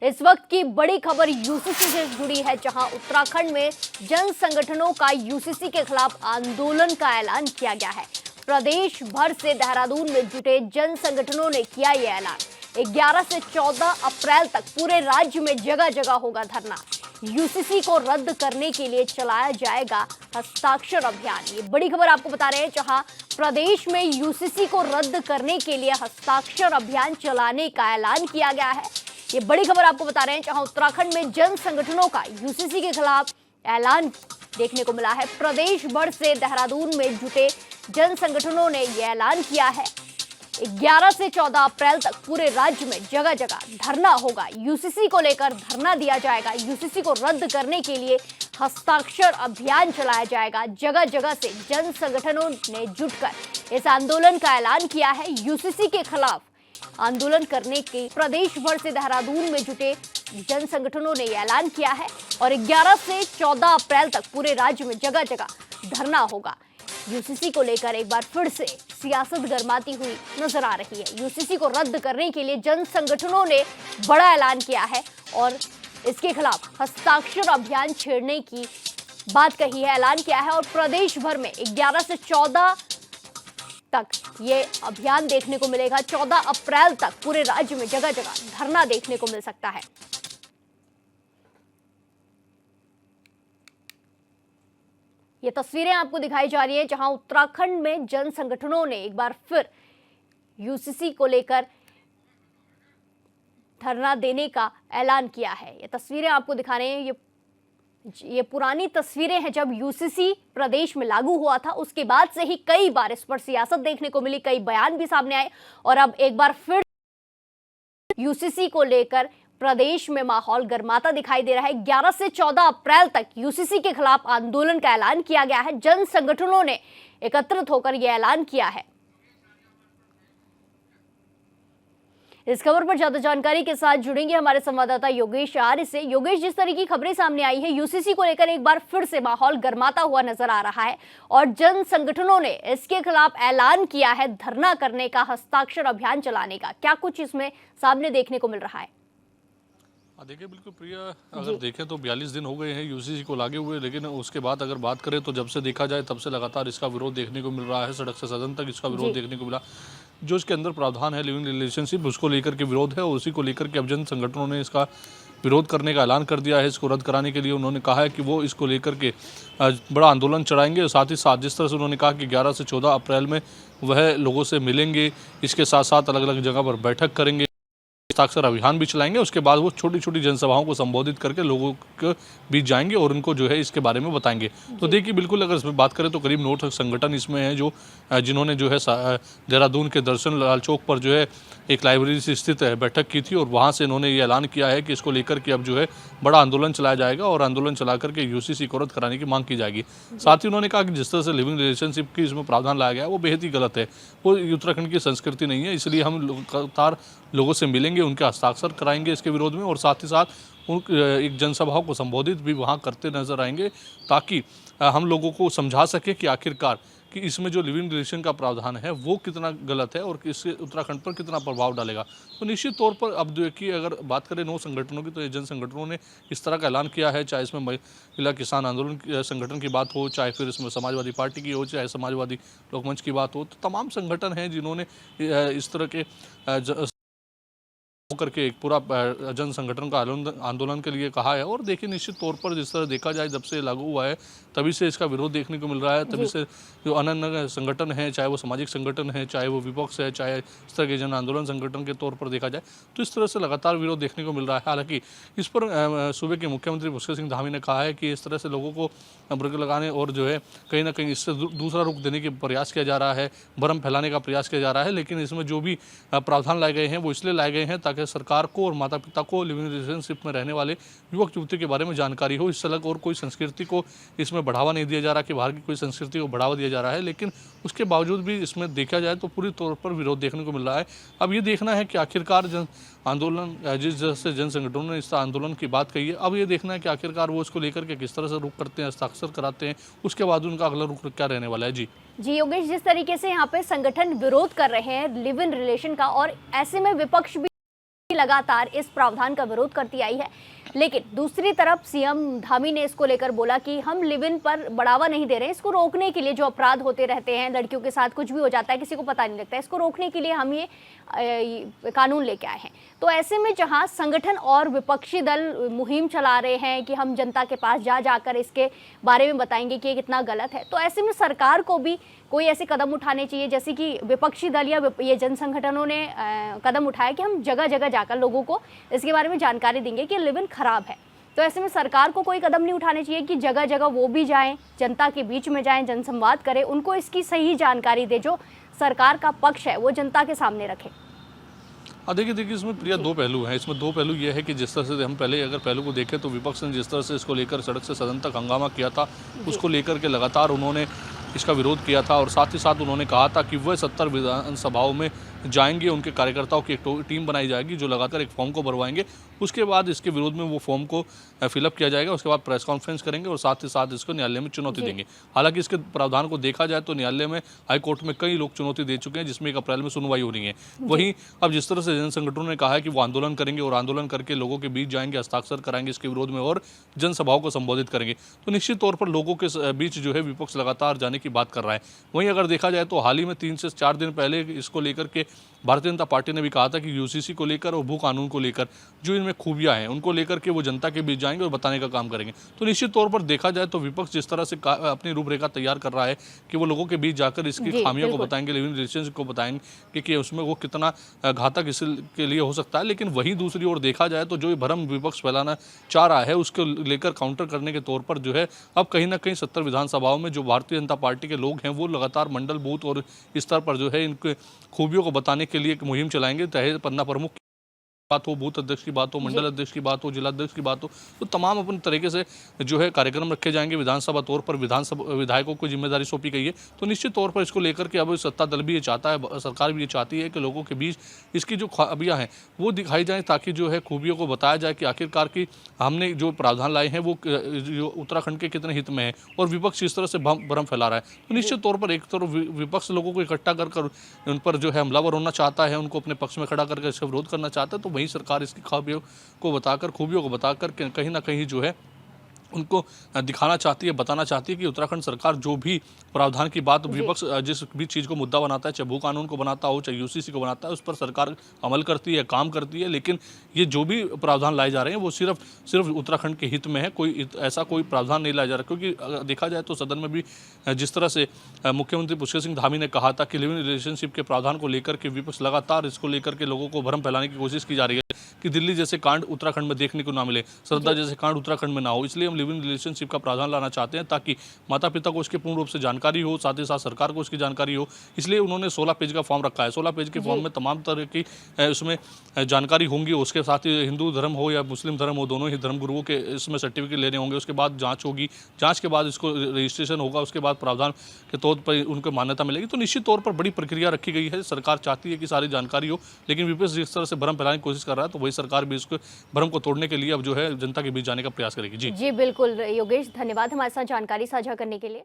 इस वक्त की बड़ी खबर यूसीसी से जुड़ी है, जहां उत्तराखंड में जन संगठनों का यूसीसी के खिलाफ आंदोलन का ऐलान किया गया है। प्रदेश भर से देहरादून में जुटे जन संगठनों ने किया यह ऐलान। 11 से 14 अप्रैल तक पूरे राज्य में जगह जगह होगा धरना। यूसीसी को रद्द करने के लिए चलाया जाएगा हस्ताक्षर अभियान। ये बड़ी खबर आपको बता रहे हैं, जहां प्रदेश में यूसीसी को रद्द करने के लिए हस्ताक्षर अभियान चलाने का ऐलान किया गया है। ये बड़ी खबर आपको बता रहे हैं, जहां उत्तराखंड में जन संगठनों का यूसीसी के खिलाफ ऐलान देखने को मिला है। प्रदेश भर से देहरादून में जुटे जन संगठनों ने यह ऐलान किया है। 11 से 14 अप्रैल तक पूरे राज्य में जगह जगह धरना होगा। यूसीसी को लेकर धरना दिया जाएगा। यूसीसी को रद्द करने के लिए हस्ताक्षर अभियान चलाया जाएगा। जगह जगह से जन संगठनों ने जुटकर इस आंदोलन का ऐलान किया है। यूसीसी के खिलाफ आंदोलन करने के प्रदेश भर से देहरादून में जुटे जन संगठनों ने यह ऐलान किया है और 11 से 14 अप्रैल तक पूरे राज्य में जगह जगह धरना होगा। यूसीसी को लेकर एक बार फिर से सियासत गरमाती हुई नजर आ रही है। यूसीसी को रद्द करने के लिए जन संगठनों ने बड़ा ऐलान किया है और इसके खिलाफ हस्ताक्षर अभियान छेड़ने की बात कही है, ऐलान किया है। और प्रदेश भर में 11 से 14 तक ये अभियान देखने को मिलेगा। 14 अप्रैल तक पूरे राज्य में जगह जगह धरना देखने को मिल सकता है। ये तस्वीरें आपको दिखाई जा रही है, जहां उत्तराखंड में जन संगठनों ने एक बार फिर यूसीसी को लेकर धरना देने का ऐलान किया है। ये तस्वीरें आपको दिखा रहे हैं, ये पुरानी तस्वीरें हैं जब यूसीसी प्रदेश में लागू हुआ था। उसके बाद से ही कई बार इस पर सियासत देखने को मिली, कई बयान भी सामने आए और अब एक बार फिर यूसीसी को लेकर प्रदेश में माहौल गर्माता दिखाई दे रहा है। 11 से 14 अप्रैल तक यूसीसी के खिलाफ आंदोलन का ऐलान किया गया है। जन संगठनों ने एकत्रित होकर यह ऐलान किया है। इस खबर पर ज्यादा जानकारी के साथ जुड़ेंगे हमारे संवाददाता योगेश आर्य से। योगेश, जिस तरह की खबरें सामने आई है, यूसीसी को लेकर एक बार फिर से माहौल गर्माता हुआ नजर आ रहा है और जन संगठनों ने इसके खिलाफ ऐलान किया है धरना करने का, हस्ताक्षर अभियान चलाने का। क्या कुछ इसमें सामने देखने को मिल रहा है? देखिए, बिल्कुल प्रिया, अगर देखें तो 42 दिन हो गए हैं यूसीसी को लागे हुए, लेकिन उसके बाद अगर बात करें तो जब से देखा जाए तब से लगातार इसका विरोध देखने को मिल रहा है। सड़क से सदन तक इसका विरोध देखने को मिला। जो इसके अंदर प्रावधान है लिविंग रिलेशनशिप, उसको लेकर के विरोध है और उसी को लेकर के अब जन संगठनों ने इसका विरोध करने का ऐलान कर दिया है। इसको रद्द कराने के लिए उन्होंने कहा है कि वो इसको लेकर के बड़ा आंदोलन चलाएंगे। साथ ही साथ जिस तरह से उन्होंने कहा कि 11 से 14 अप्रैल में वह लोगों से मिलेंगे, इसके साथ साथ अलग अलग जगह पर बैठक करेंगे, हस्ताक्षर अभियान भी चलाएंगे। उसके बाद वो छोटी छोटी जनसभाओं को संबोधित करके लोगों के बीच जाएंगे और उनको जो है इसके बारे में बताएंगे। तो देखिए, बिल्कुल अगर इसमें बात करें तो करीब 9 संगठन इसमें हैं जो जिन्होंने जो है देहरादून के दर्शन लाल चौक पर जो है एक लाइब्रेरी से स्थित है बैठक की थी और वहाँ से इन्होंने ये ऐलान किया है कि इसको लेकर के अब जो है बड़ा आंदोलन चलाया जाएगा और आंदोलन चला करके यूसीसी को रद्द कराने की मांग की जाएगी। साथ ही उन्होंने कहा कि जिस तरह से लिविंग रिलेशनशिप की इसमें प्रावधान लाया गया है वो बेहद ही गलत है। वो उत्तराखंड की संस्कृति नहीं है, इसलिए हम लगातार लोगों से मिलेंगे, उनके हस्ताक्षर कराएंगे इसके विरोध में और साथ ही साथ एक जनसभाओं को संबोधित भी वहाँ करते नजर आएंगे, ताकि हम लोगों को समझा सके कि आखिरकार कि इसमें जो लिविंग रिलेशन का प्रावधान है वो कितना गलत है और इससे उत्तराखंड पर कितना प्रभाव डालेगा। तो निश्चित तौर पर अब देखिए, अगर बात करें 9 संगठनों की, तो ये जन संगठनों ने इस तरह का ऐलान किया है, चाहे इसमें महिला किसान आंदोलन संगठन की बात हो, चाहे फिर इसमें समाजवादी पार्टी की हो, चाहे समाजवादी लोकमंच की बात हो, तो तमाम संगठन हैं जिन्होंने इस तरह के करके एक पूरा जन संगठन का आंदोलन के लिए कहा है। और देखिए, निश्चित तौर पर जिस तरह देखा जाए जब से लागू हुआ है तभी से इसका विरोध देखने को मिल रहा है। तभी से जो अन्य संगठन हैं, चाहे वो सामाजिक संगठन है, चाहे वो विपक्ष है, चाहे इस तरह के जन आंदोलन संगठन के तौर पर देखा जाए, तो इस तरह से लगातार विरोध देखने को मिल रहा है। हालांकि इस पर सूबे के मुख्यमंत्री पुष्कर सिंह धामी ने कहा है कि इस तरह से लोगों को ब्रेक लगाने और जो है कहीं ना कहीं इससे दूसरा रुख देने के प्रयास किया जा रहा है, भ्रम फैलाने का प्रयास किया जा रहा है। लेकिन इसमें जो भी प्रावधान लाए गए हैं वो इसलिए लाए गए हैं ताकि सरकार को और माता पिता को लिविंग रिलेशनशिप में रहने वाले युवक युवती के बारे में जानकारी हो। इससे अलग और कोई संस्कृति को इसमें बढ़ावा नहीं दिया जा रहा कि बाहर की कोई संस्कृति को बढ़ावा दिया जा रहा है। लेकिन उसके बावजूद भी इसमें देखा जाए तो पूरी तौर पर विरोध देखने को मिल रहा है। अब ये देखना है कि आखिरकार जन आंदोलन, जिस तरह से जन संगठनों ने इस आंदोलन की बात कही है, अब ये देखना है कि आखिरकार वो इसको लेकर के किस तरह से रुख करते हैं, हस्ताक्षर कराते हैं, उसके बाद उनका अगला रुख क्या रहने वाला है। जी योगेश, जिस तरीके से यहाँ पे संगठन विरोध कर रहे हैं लिव इन रिलेशन का और ऐसे में विपक्ष भी लगातार इस प्रावधान का विरोध करती आई है। लेकिन दूसरी तरफ सीएम धामी ने इसको लेकर बोला कि हम लिव इन पर बढ़ावा नहीं दे रहे हैं, इसको रोकने के लिए जो अपराध होते रहते हैं, लड़कियों के साथ कुछ भी हो जाता है, किसी को पता नहीं लगता है, इसको रोकने के लिए हम ये कानून लेके आए हैं। तो ऐसे में जहां संगठन और विपक्षी दल मुहिम चला रहे हैं कि हम जनता के पास जाकर इसके बारे में बताएंगे कि ये कितना गलत है, तो ऐसे में सरकार को भी कोई ऐसे कदम उठाने चाहिए, जैसे कि विपक्षी दल या ये जन संगठनों ने कदम उठाया कि हम जगह जगह जाकर लोगों को इसके बारे में जानकारी देंगे कि लिव इन खराब है। तो ऐसे में सरकार को कोई कदम नहीं उठाने चाहिए कि जगह जगह वो भी जाएं, जनता के बीच में जाएं, जनसंवाद करें, उनको इसकी सही जानकारी दे, जो सरकार का पक्ष है वो जनता के सामने रखें। देखिए इसमें प्रिया दो पहलू हैं। इसमें दो पहलू ये है कि जिस तरह से हम पहले अगर पहलू को देखें तो विपक्ष ने जिस तरह से इसको लेकर सड़क से सदन तक हंगामा किया था, उसको लेकर के लगातार उन्होंने इसका विरोध किया था और साथ ही साथ उन्होंने कहा था कि वह 70 विधानसभाओं में जाएंगे, उनके कार्यकर्ताओं की एक टीम बनाई जाएगी जो लगातार एक फॉर्म को भरवाएंगे, उसके बाद इसके विरोध में वो फॉर्म को फिलअप किया जाएगा, उसके बाद प्रेस कॉन्फ्रेंस करेंगे और साथ ही साथ इसको न्यायालय में चुनौती देंगे। हालांकि इसके प्रावधान को देखा जाए तो न्यायालय में हाईकोर्ट में कई लोग चुनौती दे चुके हैं, जिसमें 1 अप्रैल में सुनवाई हो रही है। वहीं अब जिस तरह से जन संगठनों ने कहा है कि वो आंदोलन करेंगे और आंदोलन करके लोगों के बीच जाएंगे, हस्ताक्षर कराएंगे इसके विरोध में और जनसभाओं को संबोधित करेंगे, तो निश्चित तौर पर लोगों के बीच जो है विपक्ष लगातार जाने की बात कर रहा है। वहीं अगर देखा जाए तो हाल ही में 3 से 4 दिन पहले इसको लेकर के भारतीय जनता पार्टी ने भी कहा था कि यूसीसी को लेकर और भू कानून को लेकर जो इनमें खूबियां हैं उनको लेकर के वो जनता के बीच जाएंगे और बताने का काम करेंगे। तो निश्चित तौर पर देखा जाए तो विपक्ष जिस तरह से अपनी रूपरेखा तैयार कर रहा है कि वो लोगों के बीच जाकर इसकी खामियों को बताएंगे, लिव इन रिलेशनशिप को बताएंगे कि उसमें वो कितना घातक इसके लिए हो सकता है। लेकिन वहीं दूसरी ओर देखा जाए तो जो भ्रम विपक्ष फैलाना चाह रहा है उसको लेकर काउंटर करने के तौर पर जो है अब कहीं ना कहीं 70 विधानसभाओं में जो भारतीय जनता पार्टी के लोग हैं वो लगातार मंडल बूथ और स्तर पर जो है इनके खूबियों को बताने के लिए एक मुहिम चलाएंगे, चाहे पन्ना प्रमुख बात हो, बूथ अध्यक्ष की बात हो, मंडल अध्यक्ष की बात हो, जिला अध्यक्ष की बात हो, तो तमाम अपने तरीके से जो है कार्यक्रम रखे जाएंगे। विधानसभा तौर पर विधायकों को जिम्मेदारी सौंपी गई है, तो निश्चित तौर पर इसको लेकर के अब सत्ता दल भी ये चाहता है, सरकार भी ये चाहती है कि लोगों के बीच इसकी जो खूबियाँ हैं वो दिखाई जाएँ, ताकि जो है खूबियों को बताया जाए कि आखिरकार की हमने जो प्रावधान लाए हैं वो जो उत्तराखंड के कितने हित में है और विपक्ष इस तरह से भ्रम फैला रहा है। तो निश्चित तौर पर एक तरफ विपक्ष लोगों को इकट्ठा कर उन पर जो है हमलावर होना चाहता है, उनको अपने पक्ष में खड़ा करके इसका विरोध करना चाहता है, तो वहीं सरकार इसकी खूबियों को बताकर कहीं ना कहीं जो है उनको दिखाना चाहती है, बताना चाहती है कि उत्तराखंड सरकार जो भी प्रावधान की बात विपक्ष जिस भी चीज़ को मुद्दा बनाता है, चाहे भू कानून को बनाता हो, चाहे यूसीसी को बनाता है, उस पर सरकार अमल करती है, काम करती है। लेकिन ये जो भी प्रावधान लाए जा रहे हैं वो सिर्फ उत्तराखंड के हित में है, कोई ऐसा कोई प्रावधान नहीं लाया जा रहा। क्योंकि देखा जाए तो सदन में भी जिस तरह से मुख्यमंत्री पुष्कर सिंह धामी ने कहा था कि लिव इन रिलेशनशिप के प्रावधान को लेकर के विपक्ष लगातार इसको लेकर के लोगों को भ्रम फैलाने की कोशिश की जा रही है कि दिल्ली जैसे कांड उत्तराखंड में देखने को ना मिले, श्रद्धा जैसे कांड उत्तराखंड में ना हो, इसलिए हम लिव इन रिलेशनशिप का प्रावधान लाना चाहते हैं ताकि माता पिता को उसके पूर्ण रूप से जानकारी हो, साथ ही साथ सरकार को उसकी जानकारी हो। इसलिए उन्होंने 16 पेज का फॉर्म रखा है। 16 पेज के फॉर्म में तमाम तरह की उसमें जानकारी होंगी। उसके साथ ही हिंदू धर्म हो या मुस्लिम धर्म हो, दोनों ही धर्म गुरुओं के इसमें सर्टिफिकेट लेने होंगे। उसके बाद जाँच होगी, जाँच के बाद इसको रजिस्ट्रेशन होगा, उसके बाद प्रावधान के तौर पर उनको मान्यता मिलेगी। तो निश्चित तौर पर बड़ी प्रक्रिया रखी गई है। सरकार चाहती है कि सारी जानकारी हो, लेकिन विपक्ष जिस तरह से भ्रम फैलाने की कोशिश कर रहा है तो वही सरकार भी इसको भ्रम को तोड़ने के लिए अब जो है जनता के बीच जाने का प्रयास करेगी। जी बिल्कुल योगेश, धन्यवाद हमारे साथ जानकारी साझा करने के लिए।